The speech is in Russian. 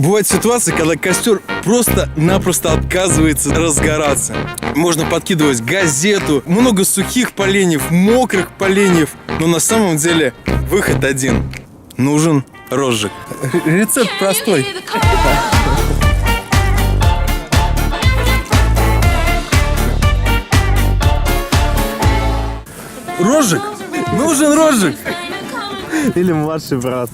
Бывают ситуации, когда костер просто-напросто отказывается разгораться. Можно подкидывать газету, много сухих поленьев, мокрых поленьев. Но на самом деле выход один. Нужен розжиг. Рецепт простой. Розжиг? Нужен розжиг. Или младший брат.